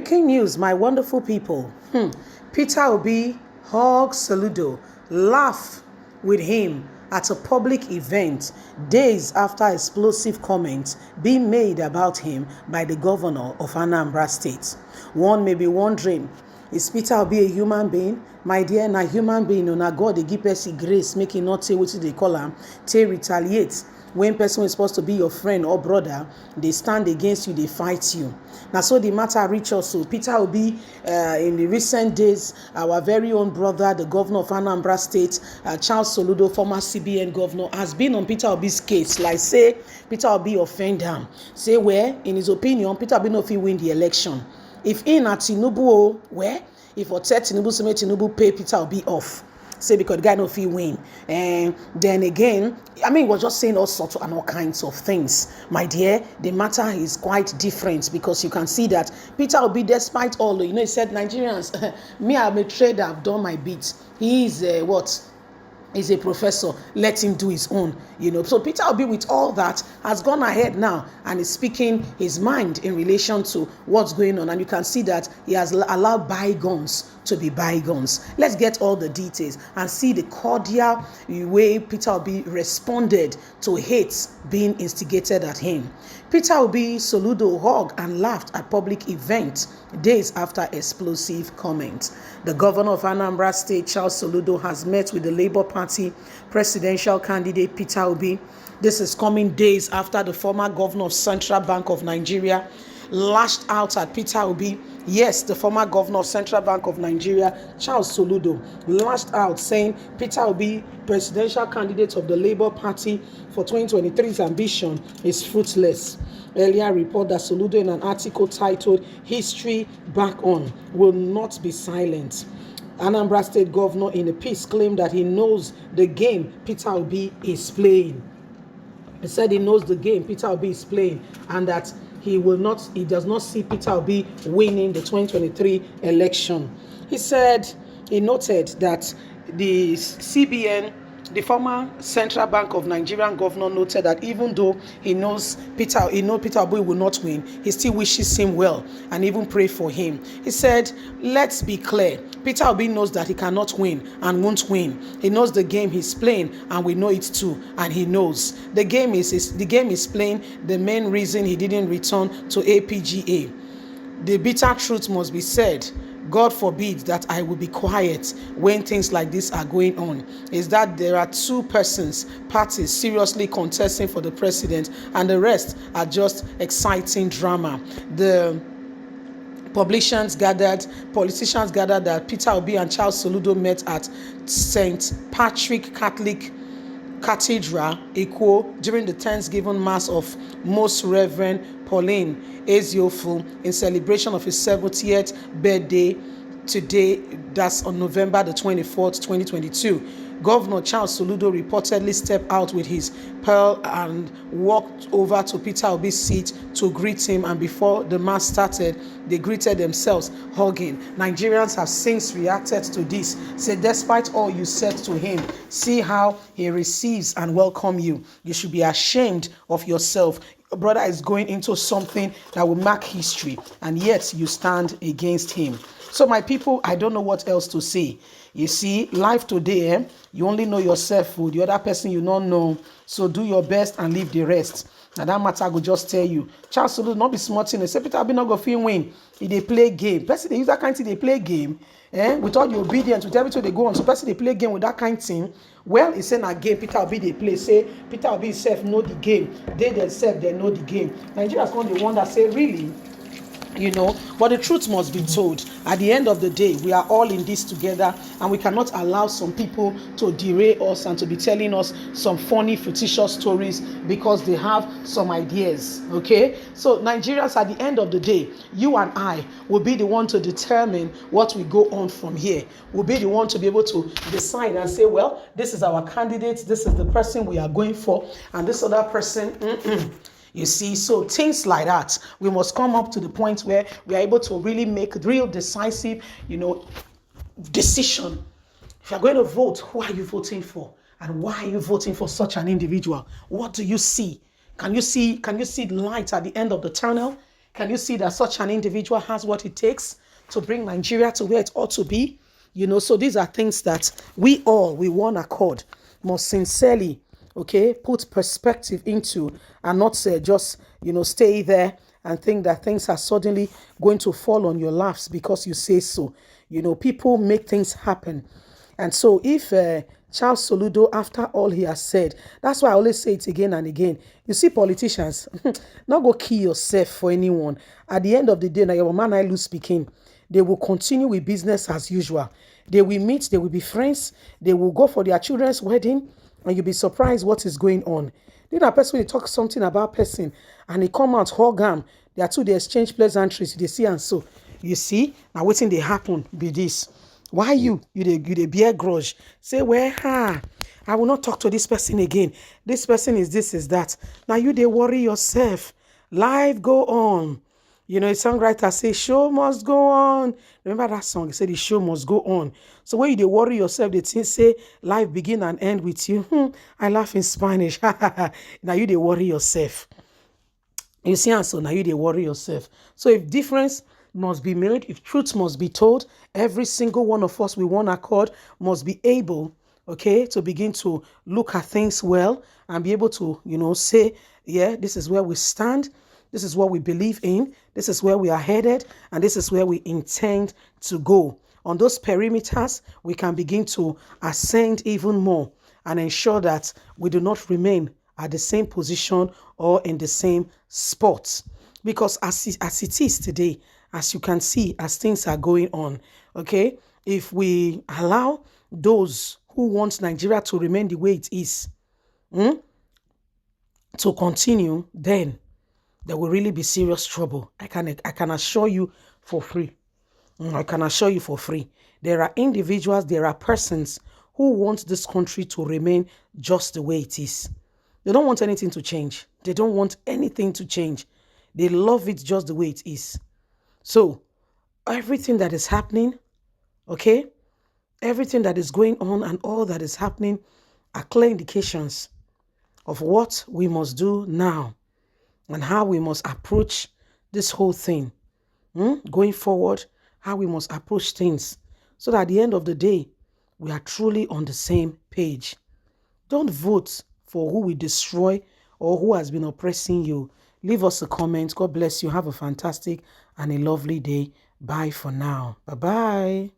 Breaking news, my wonderful people. Peter Obi hugs Soludo, laugh with him at a public event days after explosive comments being made about him by the governor of Anambra State. One may be wondering, is Peter Obi a human being? My dear, na human being, na God dey give person grace, make him not say wetin they call am, to retaliate. When person is supposed to be your friend or brother, they stand against you, they fight you. Now, so the matter reach also. Peter Obi, in the recent days, our very own brother, the governor of Anambra State, Charles Soludo, former CBN governor, has been on Peter Obi's case. Like, say, Peter Obi offend him. Say, where, in his opinion, Peter Obi no fit win the election. If in at Tinubu, where? If for Tinubu, so make Tinubu pay Peter Obi off. Say because the guy no fit win. And then again, I mean, we're just saying all sorts and all kinds of things. My dear, the matter is quite different because you can see that Peter Obi, despite all, he said, Nigerians, me, I'm a trader, I've done my bit. He is He's a professor, let him do his own, So Peter Obi, with all that, has gone ahead now and is speaking his mind in relation to what's going on. And you can see that he has allowed bygones to be bygones. Let's get all the details and see the cordial way Peter Obi responded to hate being instigated at him. Peter Obi Soludo hugged and laughed at public event days after explosive comments. The governor of Anambra State, Charles Soludo, has met with the Labour Party presidential candidate Peter Obi. This is coming days after the former governor of Central Bank of Nigeria lashed out at Peter Obi. Yes, the former governor of Central Bank of Nigeria, Charles Soludo, lashed out saying Peter Obi, presidential candidate of the Labour Party for 2023's ambition, is fruitless. Earlier report that Soludo, in an article titled "History Back On," will not be silent. Anambra State governor in a piece claimed that he knows the game Peter Obi is playing. He said he knows the game Peter Obi is playing and that he does not see Peter Obi winning the 2023 election. He said he noted that the CBN, the former Central Bank of Nigerian governor, noted that even though he knows Peter Obi will not win, he still wishes him well and even pray for him. He said, let's be clear, Peter Obi knows that he cannot win and won't win. He knows the game he's playing and we know it too, and he knows the game is playing. The main reason he didn't return to APGA. The bitter truth must be said. God forbid that I will be quiet when things like this are going on, is that there are two parties seriously contesting for the president, and the rest are just exciting drama. The politicians gathered that Peter Obi and Charles Soludo met at St. Patrick Catholic Cathedral, Eko, during the Thanksgiving Mass of Most Reverend Pauline Eziofu in celebration of his 70th birthday today, that's on November the 24th, 2022. Governor Charles Soludo reportedly stepped out with his pearl and walked over to Peter Obi's seat to greet him, and before the mass started, they greeted themselves, hugging. Nigerians have since reacted to this, said despite all you said to him, see how he receives and welcomes you. You should be ashamed of yourself. Your brother is going into something that will mark history, and yet you stand against him. So my people, I don't know what else to say. You see, life today, you only know yourself, the other person you don't know. So do your best and leave the rest. Now that matter I go just tell you. Charles Soludo not be smart thing. Say Peter Obi not go fit win. If they play game. Person they use that kind of thing, they play game. With all the obedience, with everything they go on. So person they play game with that kind of thing. Well, it's saying a game Peter Obi they play. Say Peter Obi himself know the game. They themselves they know the game. Nigerians come the one that say really. But the truth must be told. At the end of the day, we are all in this together, and we cannot allow some people to derail us and to be telling us some funny, fictitious stories because they have some ideas. Okay, so Nigerians, at the end of the day, you and I will be the one to determine what we go on from here. We'll be the one to be able to decide and say, well, this is our candidate, this is the person we are going for, and this other person, You see, so things like that, we must come up to the point where we are able to really make real decisive, decision. If you're going to vote, who are you voting for? And why are you voting for such an individual? What do you see? Can you see light at the end of the tunnel? Can you see that such an individual has what it takes to bring Nigeria to where it ought to be? So these are things that we all, with one accord, must sincerely, okay, put perspective into, and not just, stay there and think that things are suddenly going to fall on your laps because you say so. People make things happen. And so if Charles Soludo, after all he has said, that's why I always say it again and again. You see, politicians, not go kill yourself for anyone. At the end of the day, now your man I lose speaking, they will continue with business as usual. They will meet, they will be friends, they will go for their children's wedding, and you'll be surprised what is going on. Then that person will talk something about person, and they come out, hug them. They are two, they exchange pleasantries, they see, and so, you see, now waiting they happen, be this. Why you dey bear grudge? Say, well, I will not talk to this person again. This person is this, is that. Now you they worry yourself. Life go on. A songwriter say, show must go on. Remember that song? He said, the show must go on. So when you they worry yourself, they say, life begin and end with you. I laugh in Spanish. Now you they worry yourself. You see, and so now you they worry yourself. So if difference must be made, if truth must be told, every single one of us with one accord must be able, okay, to begin to look at things well and be able to, say, yeah, this is where we stand. This is what we believe in. This is where we are headed. And this is where we intend to go. On those perimeters, we can begin to ascend even more and ensure that we do not remain at the same position or in the same spot. Because as it is today, as you can see, as things are going on, okay, if we allow those who want Nigeria to remain the way it is to continue, then there will really be serious trouble. I can assure you for free. I can assure you for free. There are individuals, there are persons who want this country to remain just the way it is. They don't want anything to change. They don't want anything to change. They love it just the way it is. So, everything that is happening, okay, everything that is going on and all that is happening are clear indications of what we must do now and how we must approach this whole thing. Going forward, how we must approach things so that at the end of the day, we are truly on the same page. Don't vote for who will destroy or who has been oppressing you. Leave us a comment. God bless you. Have a fantastic and a lovely day. Bye for now. Bye-bye.